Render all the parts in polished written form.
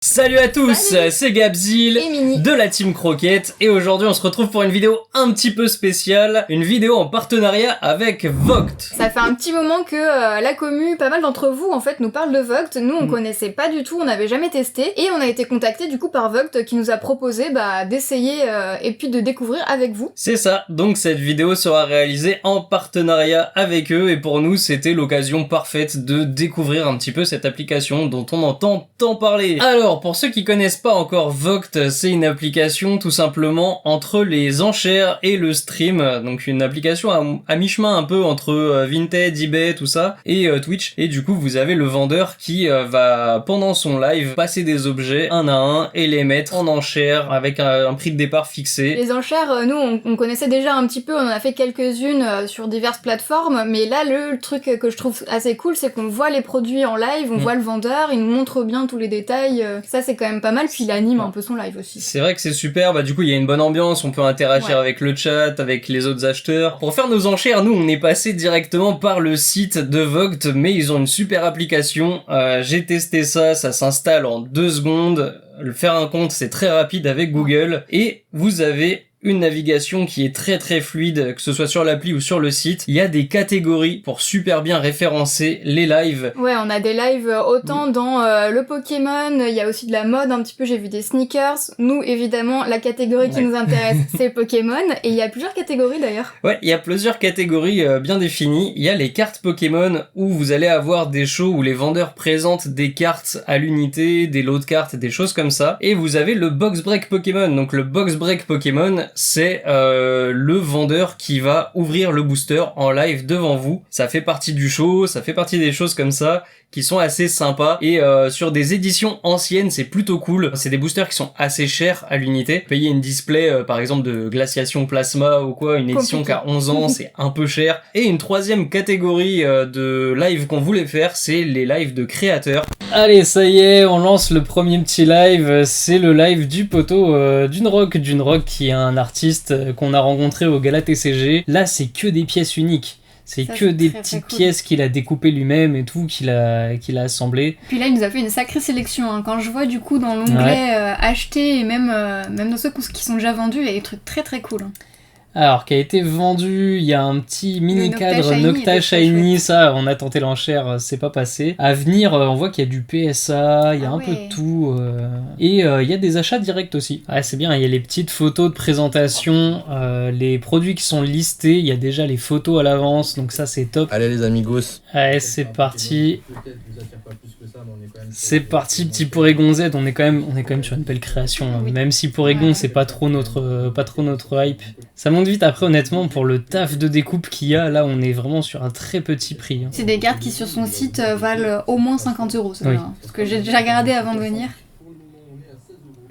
Salut à tous, Salut. c'est Gabzil Et Mini. de la Team Croquette et aujourd'hui on se retrouve pour une vidéo un petit peu spéciale, une vidéo en partenariat avec Vogt. Ça fait un petit moment que la commu, pas mal d'entre vous en fait nous parlent de Vogt. Nous on connaissait pas du tout, on n'avait jamais testé et on a été contacté du coup par Vogt qui nous a proposé d'essayer et puis de découvrir avec vous. C'est ça, donc cette vidéo sera réalisée en partenariat avec eux et pour nous c'était l'occasion parfaite de découvrir un petit peu cette application dont on entend tant parler. Alors pour ceux qui connaissent pas encore Vogt, c'est une application tout simplement entre les enchères et le stream, donc une application à mi-chemin un peu entre Vinted, eBay, tout ça, et Twitch, et du coup vous avez le vendeur qui va pendant son live passer des objets un à un et les mettre en enchère avec un prix de départ fixé. Les enchères, nous on connaissait déjà un petit peu, on en a fait quelques-unes sur diverses plateformes, mais là le truc que je trouve assez cool c'est qu'on voit les produits en live, on voit le vendeur, il nous montre bien tous les détails, ça c'est quand même pas mal, puis il anime un peu son live aussi. C'est vrai que c'est super, du coup il y a une bonne ambiance, on peut interagir avec le chat, avec les autres acheteurs. Pour faire nos enchères, nous on est passé directement par le site de Vogt, mais ils ont une super application, j'ai testé ça, ça s'installe en 2 secondes, faire un compte c'est très rapide avec Google, et vous avez une navigation qui est très très fluide, que ce soit sur l'appli ou sur le site. Il y a des catégories pour super bien référencer les lives. Ouais, on a des lives autant dans le Pokémon, il y a aussi de la mode un petit peu, j'ai vu des sneakers. Nous, évidemment, la catégorie qui nous intéresse, c'est Pokémon, et il y a plusieurs catégories d'ailleurs. Ouais, il y a plusieurs catégories bien définies. Il y a les cartes Pokémon où vous allez avoir des shows où les vendeurs présentent des cartes à l'unité, des lots de cartes, des choses comme ça. Et vous avez le box break Pokémon. Donc le box break Pokémon, c'est le vendeur qui va ouvrir le booster en live devant vous. Ça fait partie du show, ça fait partie des choses comme ça qui sont assez sympas, et sur des éditions anciennes c'est plutôt cool. C'est des boosters qui sont assez chers à l'unité. Payer une display par exemple de glaciation plasma ou quoi, une édition qui a 11 ans, c'est un peu cher. Et une troisième catégorie de live qu'on voulait faire, c'est les lives de créateurs. Allez, ça y est, on lance le premier petit live, c'est le live du poteau Dunrock qui est un artiste qu'on a rencontré au Gala TCG. Là c'est que des pièces uniques. C'est que des petites pièces qu'il a découpées lui-même et tout, qu'il a assemblées. Puis là, il nous a fait une sacrée sélection. Hein. Quand je vois du coup dans l'onglet acheter, et même dans ceux qui sont déjà vendus, il y a des trucs très très cool. Hein. Alors, qui a été vendu, il y a un petit mini-cadre Nocta Shiny, ça, on a tenté l'enchère, c'est pas passé. À venir, on voit qu'il y a du PSA, il y a un peu de tout, et il y a des achats directs aussi. Ah, c'est bien, il y a les petites photos de présentation, les produits qui sont listés, il y a déjà les photos à l'avance, donc ça c'est top. Allez les amigos. Allez, c'est parti. C'est parti, petit Porygon Z, on est quand même sur une belle création, hein. Même si Porygon c'est pas trop notre hype. Ça monte vite après, honnêtement, pour le taf de découpe qu'il y a, là on est vraiment sur un très petit prix. Hein. C'est des cartes qui sur son site valent au moins 50 €, ça, hein, parce que j'ai déjà regardé avant de venir.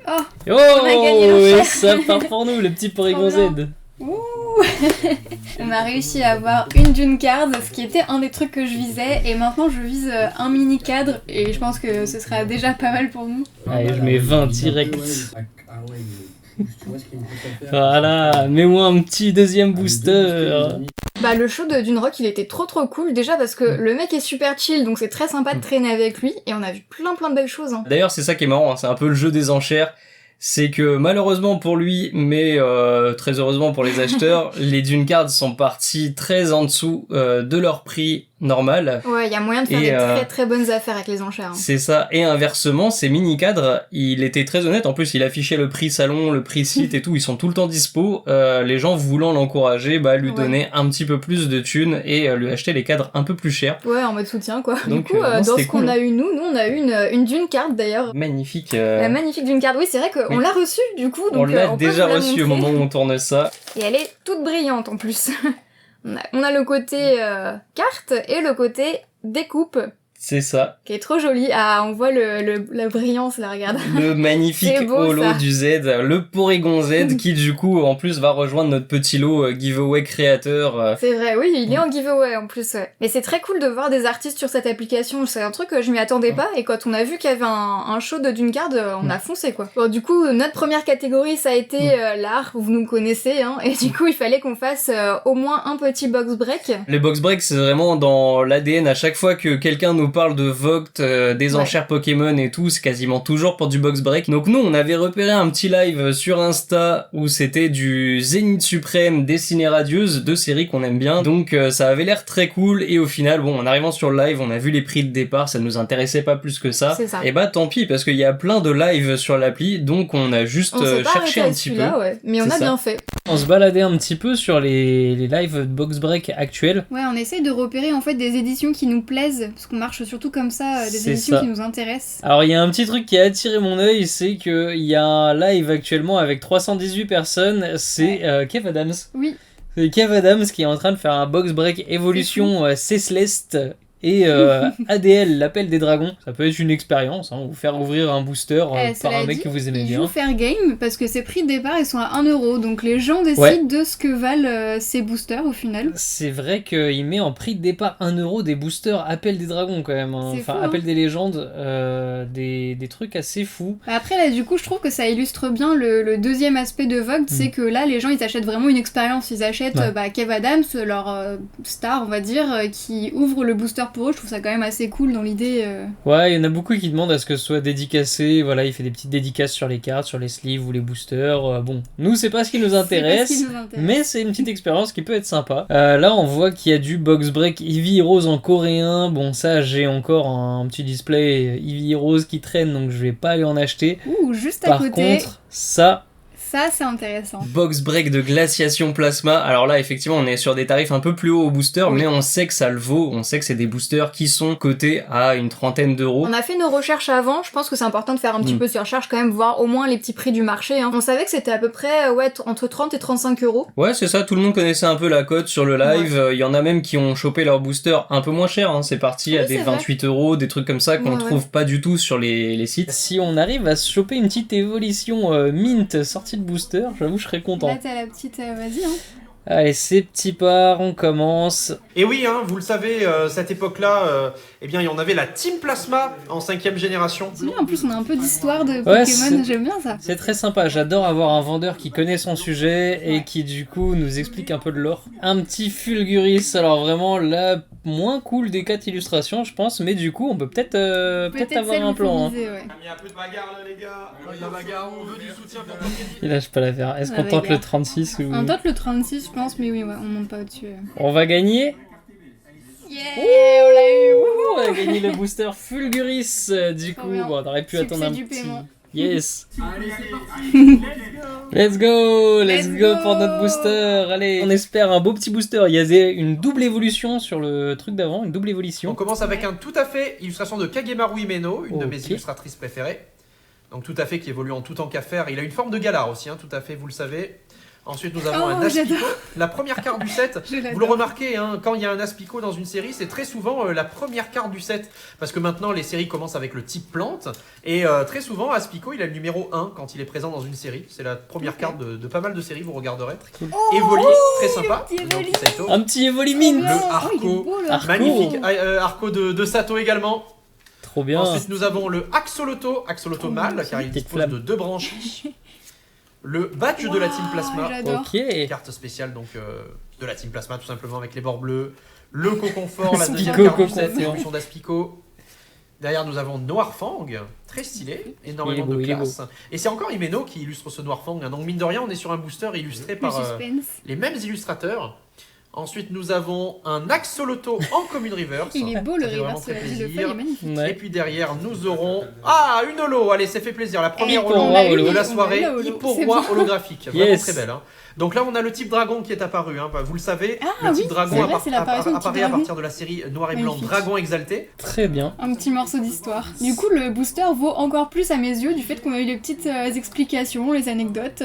Oh, on a gagné et ça part pour nous, le petit Porygon Z. Ouh. On a réussi à avoir une Dune card, ce qui était un des trucs que je visais, et maintenant je vise un mini cadre, et je pense que ce sera déjà pas mal pour nous. Allez, je mets 20 direct. Voilà, mets-moi un petit deuxième booster. Le show de Dunrock il était trop cool, déjà parce que le mec est super chill, donc c'est très sympa de traîner avec lui, et on a vu plein de belles choses. Hein. D'ailleurs c'est ça qui est marrant, hein, c'est un peu le jeu des enchères. C'est que malheureusement pour lui, mais très heureusement pour les acheteurs, les Dune Cards sont partis très en dessous de leur prix normal. Ouais, il y a moyen de faire des très bonnes affaires avec les enchères. Hein. C'est ça, et inversement, ces mini-cadres, il était très honnête, en plus il affichait le prix salon, le prix site et tout, ils sont tout le temps dispo, les gens voulant l'encourager, lui donner un petit peu plus de thunes et lui acheter les cadres un peu plus chers. Ouais, en mode soutien quoi. Donc, du coup, dans ce qu'on a eu nous on a eu une Dune Card d'ailleurs. Magnifique. La magnifique Dune Card, oui c'est vrai qu'on l'a reçue du coup. Donc, on l'a déjà reçue au moment où on tourne ça. Et elle est toute brillante en plus. On a le côté carte et le côté découpe. C'est ça. Qui est trop joli. Ah, on voit la brillance là, regarde. Le magnifique holo du Z, le Porygon Z, qui du coup en plus va rejoindre notre petit lot giveaway créateur. C'est vrai, oui, il est en giveaway en plus. Ouais. Mais c'est très cool de voir des artistes sur cette application. C'est un truc que je m'y attendais pas. Et quand on a vu qu'il y avait un show de Dune Card, on a foncé quoi. Bon, du coup, notre première catégorie, ça a été l'art. Vous nous connaissez, hein. Et du coup, il fallait qu'on fasse au moins un petit box break. Les box breaks, c'est vraiment dans l'ADN. À chaque fois que quelqu'un nous nous parle de Vogt, des enchères Pokémon et tout, c'est quasiment toujours pour du box break. Donc nous, on avait repéré un petit live sur Insta où c'était du Zénith Suprême dessiné radieuse, deux séries qu'on aime bien. Donc ça avait l'air très cool et au final, bon, en arrivant sur le live, on a vu les prix de départ, ça nous intéressait pas plus que ça. C'est ça. Et bah tant pis parce qu'il y a plein de lives sur l'appli, donc on a juste cherché un petit peu. Ouais. Mais on a bien fait. On se baladait un petit peu sur les lives box break actuels. Ouais, on essaye de repérer en fait des éditions qui nous plaisent, parce qu'on marche surtout comme ça, des C'est éditions ça. qui nous intéressent. Alors il y a un petit truc qui a attiré mon œil, c'est qu'il y a un live actuellement avec 318 personnes, c'est Kev Adams. Oui. C'est Kev Adams qui est en train de faire un box break évolution Céleste et ADL, l'appel des dragons. Ça peut être une expérience, hein, vous faire ouvrir un booster par un mec que vous aimez il bien. joue fair game parce que ses prix de départ ils sont à 1€, donc les gens décident de ce que valent ces boosters au final. C'est vrai qu'il met en prix de départ 1€ des boosters appel des dragons quand même, hein. C'est Enfin fou, appel des légendes, des trucs assez fous. Après là du coup je trouve que ça illustre bien le deuxième aspect de Vogt, c'est que là les gens ils achètent vraiment une expérience, ils achètent Kev Adams, leur star on va dire, qui ouvre le booster pour eux, je trouve ça quand même assez cool dans l'idée. Ouais, il y en a beaucoup qui demandent à ce que ce soit dédicacé, voilà, il fait des petites dédicaces sur les cartes, sur les sleeves ou les boosters, bon, nous c'est pas ce qui nous intéresse, mais c'est une petite expérience qui peut être sympa. Là on voit qu'il y a du box break Eevee Heroes en coréen, bon ça j'ai encore un petit display Eevee Heroes qui traîne donc je vais pas aller en acheter. Ouh, juste à Par côté. contre, ça C'est intéressant. Box break de glaciation plasma. Alors là, effectivement, on est sur des tarifs un peu plus hauts au booster, mais on sait que ça le vaut. On sait que c'est des boosters qui sont cotés à une trentaine d'euros. On a fait nos recherches avant. Je pense que c'est important de faire un petit peu de recherche quand même, voir au moins les petits prix du marché. Hein. On savait que c'était à peu près entre 30 et 35€. Ouais, c'est ça. Tout le monde connaissait un peu la cote sur le live. Il y en a même qui ont chopé leur booster un peu moins cher. Hein. C'est parti à des 28€, des trucs comme ça qu'on trouve pas du tout sur les sites. Si on arrive à se choper une petite évolution mint sortie de booster, j'avoue je serais content. Là t'as la petite, vas-y hein. Allez, c'est petit part, on commence. Et oui, hein, vous le savez, cette époque-là, eh bien, il y en avait la Team Plasma en 5ème génération. C'est bien, en plus on a un peu d'histoire de Pokémon, j'aime bien ça. C'est très sympa, j'adore avoir un vendeur qui connaît son sujet et qui du coup nous explique un peu de lore. Un petit Fulguris, alors vraiment la moins cool des 4 illustrations je pense, mais du coup on peut peut-être avoir un plan. Hein. Il y a un peu de bagarre là les gars, de la bagarre, on veut du soutien pour Pokémon. Il lâche pas l'affaire, est-ce qu'on tente le 36 ou... On tente le 36 je pense, mais oui, ouais, on monte pas au-dessus. On va gagner. Yeah, on l'a eu. On a gagné le booster Fulguris, du coup, bon, on aurait pu attendre un petit... Paiement. Yes. Allez, c'est parti. Let's go pour notre booster. Allez, on espère un beau petit booster. Il y avait une double évolution sur le truc d'avant, une double évolution. On commence avec un tout à fait illustration de Kagemaru Himeno, une de mes illustratrices préférées. Donc tout à fait qui évolue en tout temps qu'à faire. Il a une forme de galar aussi, hein, tout à fait, vous le savez. Ensuite, nous avons un Aspico. La première carte du set, vous le remarquez, hein, quand il y a un Aspico dans une série, c'est très souvent la première carte du set. Parce que maintenant, les séries commencent avec le type plante. Et très souvent, Aspico, il a le numéro 1 quand il est présent dans une série. C'est la première carte de pas mal de séries, vous regarderez. Evoli, très sympa. Un petit Evoli Mint. Le Arco, magnifique. Arco de Sato également. Trop bien. Ensuite, nous avons le Axoloto mâle, car il dispose de 2 branches. Le badge de la Team Plasma, carte spéciale donc de la Team Plasma tout simplement avec les bords bleus. Le Coconfort, la deuxième carte du set, l'évolution d'Aspico. Derrière nous avons Noirfang, très stylé, énormément de classe. Et c'est encore Himeno qui illustre ce Noirfang. Donc mine de rien on est sur un booster illustré par les mêmes illustrateurs. Ensuite, nous avons un Axoloto en Commune Reverse. Il est beau le reverse, très plaisir. le feuille est magnifique. Et puis derrière, nous aurons... Ah, une holo. Allez, ça fait plaisir. La première holo de la soirée. Hippo-roi holographique. Vraiment très belle. Hein. Donc là, on a le type dragon qui est apparu. Hein. Vous le savez, le type dragon apparaît à partir de la série Noir et Blanc Dragon Exalté. Très bien. Un petit morceau d'histoire. Du coup, le booster vaut encore plus à mes yeux du fait qu'on a eu les petites explications, les anecdotes.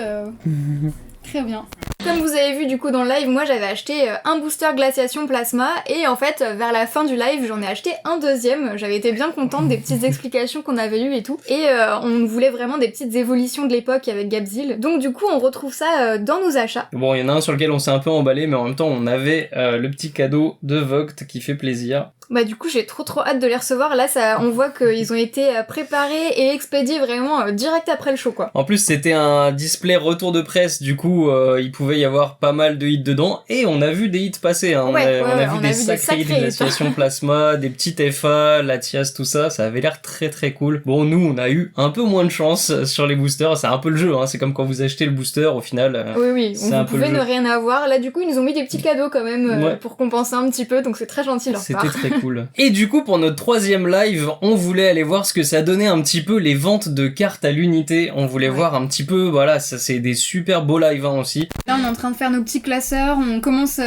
Très bien. Comme vous avez vu du coup dans le live, moi j'avais acheté un booster glaciation plasma et en fait vers la fin du live j'en ai acheté un deuxième. J'avais été bien contente des petites explications qu'on avait eues et tout. Et on voulait vraiment des petites évolutions de l'époque avec Gabzil. Donc du coup on retrouve ça dans nos achats. Bon, il y en a un sur lequel on s'est un peu emballé, mais en même temps on avait le petit cadeau de Vogt qui fait plaisir. Bah du coup j'ai trop hâte de les recevoir. Là on voit qu'ils ont été préparés et expédiés vraiment direct après le show quoi. En plus c'était un display retour de presse, du coup il pouvait y avoir pas mal de hits dedans et on a vu des hits passer. Hein. On a vu des sacrés hits, de la situation Plasma, des petites FA, Latias, tout ça. Ça avait l'air très très cool. Bon nous on a eu un peu moins de chance sur les boosters. C'est un peu le jeu. Hein. C'est comme quand vous achetez le booster au final. Oui. Vous pouvez ne rien avoir. Là du coup ils nous ont mis des petits cadeaux quand même pour compenser un petit peu. Donc c'est très gentil leur part. C'était très cool. Et du coup, pour notre 3e live, on voulait aller voir ce que ça donnait un petit peu les ventes de cartes à l'unité. On voulait voir un petit peu, voilà, ça c'est des super beaux lives hein, aussi. Là, on est en train de faire nos petits classeurs, on commence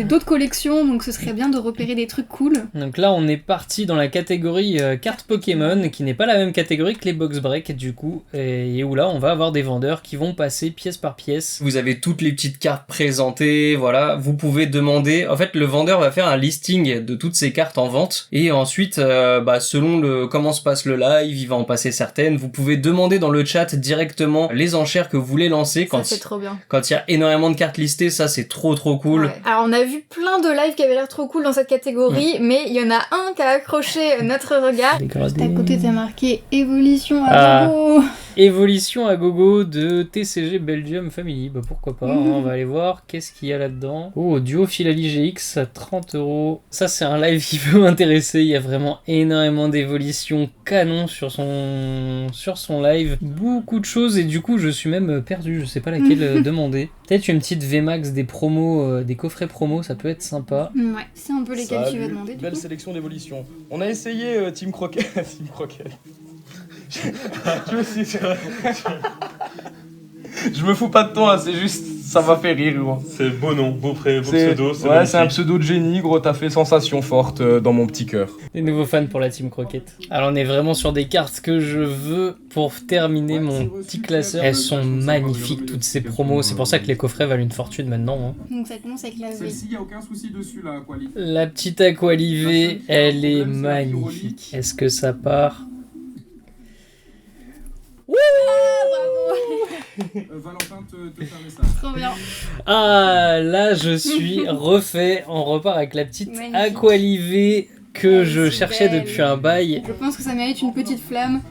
d'autres collections, donc ce serait bien de repérer des trucs cool. Donc là, on est parti dans la catégorie cartes Pokémon, qui n'est pas la même catégorie que les box break, du coup, et où là, on va avoir des vendeurs qui vont passer pièce par pièce. Vous avez toutes les petites cartes présentées, voilà, vous pouvez demander. En fait, le vendeur va faire un listing de toutes ces cartes en vente, et ensuite, selon comment se passe le live, il va en passer certaines. Vous pouvez demander dans le chat directement les enchères que vous voulez lancer quand c'est trop bien. Quand il y a énormément de cartes listées, ça c'est trop cool. Ouais. Alors on a vu plein de lives qui avaient l'air trop cool dans cette catégorie, mais il y en a un qui a accroché notre regard. Juste à côté, t'as marqué Évolution à gogo. Évolution à gogo de TCG Belgium Family. Bah pourquoi pas, on va aller voir qu'est-ce qu'il y a là-dedans. Oh, duo Philali GX à 30€. Ça c'est un live qui peut m'intéresser. Il y a vraiment énormément d'évolutions canon sur son live. Beaucoup de choses et du coup je suis même perdu. Je sais pas laquelle demander. Peut-être une petite VMAX des promos, des coffrets promos, ça peut être sympa. Ouais, c'est un peu lesquels tu vas demander. Belle sélection d'évolution. On a essayé Team Croquet. Team Croquet. Je me suis... Je me fous pas de toi, c'est juste, ça m'a fait rire, gros. C'est beau nom, beau pseudo. Ouais, c'est un pseudo de génie, gros, t'as fait sensation forte dans mon petit cœur. Des nouveaux fans pour la Team Croquette. Alors on est vraiment sur des cartes que je veux pour terminer mon petit classeur. Elles sont magnifiques toutes ces promos, c'est pour ça que les coffrets valent une fortune maintenant. Hein. Donc ça commence avec la V. Celle-ci, y a aucun souci dessus, la Aqualive. La petite Aqualive, elle est magnifique. Est-ce que ça part ? Valentin te permet ça. Trop bien. Ah, là je suis refait. On repart avec la petite Aqualive que je cherchais depuis un bail. Je pense que ça mérite une petite flamme.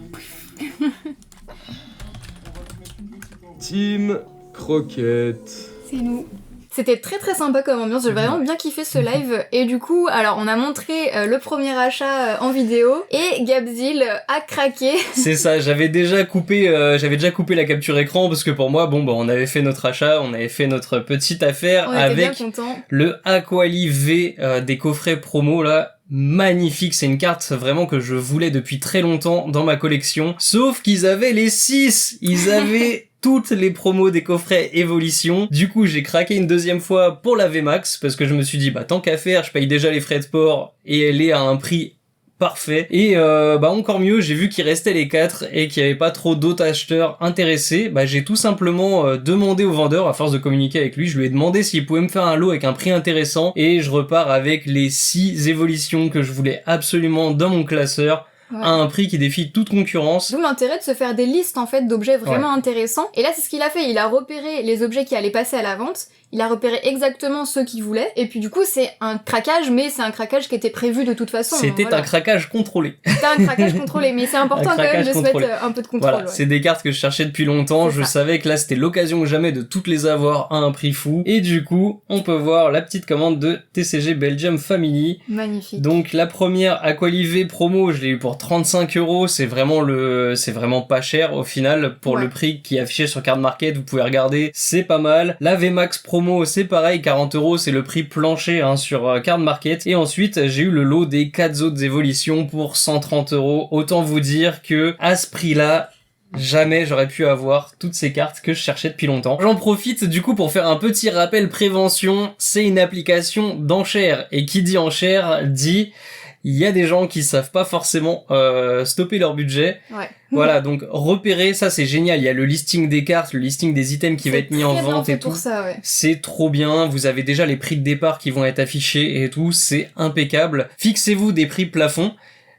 Team Croquette. C'est nous. C'était très sympa comme ambiance, j'ai vraiment bien kiffé ce live. Et du coup, alors on a montré le premier achat en vidéo et Gabzil a craqué. C'est ça, j'avais déjà coupé la capture écran parce que pour moi, on avait fait notre achat, on avait fait notre petite affaire avec le Aqualive V des coffrets promo là. Magnifique, c'est une carte vraiment que je voulais depuis très longtemps dans ma collection. Sauf qu'ils avaient les 6, ils avaient toutes les promos des coffrets Évolution. Du coup, j'ai craqué une deuxième fois pour la VMAX parce que je me suis dit tant qu'à faire, je paye déjà les frais de port et elle est à un prix parfait. Et encore mieux, j'ai vu qu'il restait les 4 et qu'il n'y avait pas trop d'autres acheteurs intéressés. J'ai tout simplement demandé au vendeur, à force de communiquer avec lui, je lui ai demandé s'il pouvait me faire un lot avec un prix intéressant et je repars avec les 6 évolutions que je voulais absolument dans mon classeur. Ouais. À un prix qui défie toute concurrence. D'où l'intérêt de se faire des listes en fait d'objets vraiment intéressants. Et là c'est ce qu'il a fait, il a repéré les objets qui allaient passer à la vente, il a repéré exactement ceux qu'il voulait, et puis du coup c'est un craquage, mais c'est un craquage qui était prévu de toute façon. C'était un craquage contrôlé. C'était un craquage contrôlé, mais c'est important quand même de se mettre un peu de contrôle. Voilà, c'est des cartes que je cherchais depuis longtemps, je savais que là c'était l'occasion jamais de toutes les avoir à un prix fou, et du coup on peut voir la petite commande de TCG Belgium Family. Magnifique. Donc la première Aqualive promo, je l'ai eu pour 35€, c'est vraiment pas cher au final pour le prix qui est affiché sur Card Market, vous pouvez regarder, c'est pas mal. La VMAX promo, c'est pareil, 40€, c'est le prix plancher sur Card Market. Et ensuite, j'ai eu le lot des 4 autres évolutions pour 130€. Autant vous dire que à ce prix-là, jamais j'aurais pu avoir toutes ces cartes que je cherchais depuis longtemps. J'en profite du coup pour faire un petit rappel prévention, c'est une application d'enchères. Et qui dit enchères dit... Il y a des gens qui savent pas forcément stopper leur budget. Ouais. Voilà, donc repérer, ça c'est génial. Il y a le listing des cartes, le listing des items qui va être mis en vente et tout. Ça, ouais. C'est trop bien. Vous avez déjà les prix de départ qui vont être affichés et tout. C'est impeccable. Fixez-vous des prix plafond.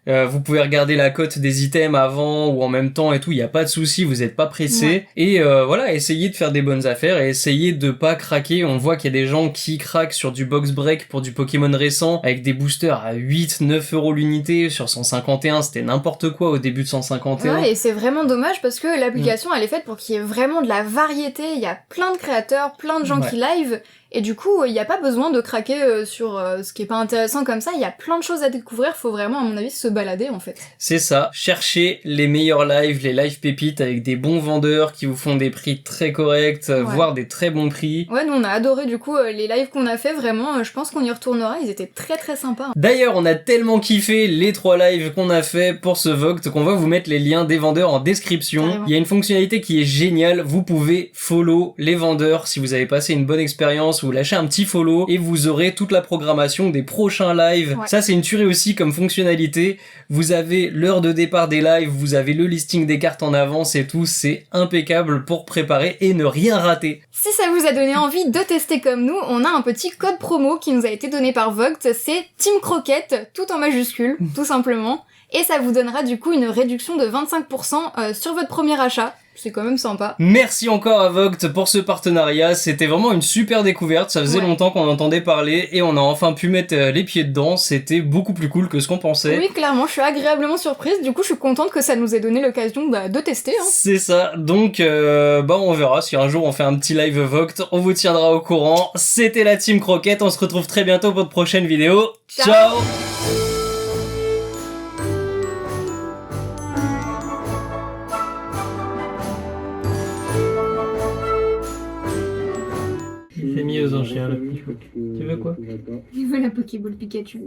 Vous pouvez regarder la cote des items avant ou en même temps et tout, il y a pas de souci, vous êtes pas pressé. Ouais. Et voilà, essayez de faire des bonnes affaires et essayez de pas craquer. On voit qu'il y a des gens qui craquent sur du box break pour du Pokémon récent avec des boosters à 8-9 € l'unité. Sur 151, c'était n'importe quoi au début de 151. Ouais, et c'est vraiment dommage parce que l'application elle est faite pour qu'il y ait vraiment de la variété. Il y a plein de créateurs, plein de gens qui live. Et du coup, il n'y a pas besoin de craquer sur ce qui est pas intéressant comme ça. Il y a plein de choses à découvrir. Faut vraiment, à mon avis, se balader en fait. C'est ça. Cherchez les meilleurs lives, les lives pépites avec des bons vendeurs qui vous font des prix très corrects, voire des très bons prix. Ouais, nous on a adoré du coup les lives qu'on a fait. Vraiment, je pense qu'on y retournera. Ils étaient très très sympas. D'ailleurs, on a tellement kiffé les 3 lives qu'on a fait pour ce Vogt qu'on va vous mettre les liens des vendeurs en description. Carrément. Il y a une fonctionnalité qui est géniale. Vous pouvez follow les vendeurs si vous avez passé une bonne expérience. Vous lâchez un petit follow et vous aurez toute la programmation des prochains lives. Ouais. Ça, c'est une tuerie aussi comme fonctionnalité. Vous avez l'heure de départ des lives, vous avez le listing des cartes en avance et tout. C'est impeccable pour préparer et ne rien rater. Si ça vous a donné envie de tester comme nous, on a un petit code promo qui nous a été donné par Vogt. C'est Team Croquette, tout en majuscule, tout simplement. Et ça vous donnera du coup une réduction de 25% sur votre premier achat. C'est quand même sympa. Merci encore à Vogt pour ce partenariat, c'était vraiment une super découverte, ça faisait longtemps qu'on entendait parler et on a enfin pu mettre les pieds dedans, c'était beaucoup plus cool que ce qu'on pensait. Oui, clairement, je suis agréablement surprise, du coup je suis contente que ça nous ait donné l'occasion de tester. Hein. C'est ça, donc on verra si un jour on fait un petit live Vogt, on vous tiendra au courant. C'était la Team Croquette, on se retrouve très bientôt pour de prochaines vidéos. Ciao. C'est mis aux enchères le petit. Tu veux quoi? Je veux la Pokéball Pikachu.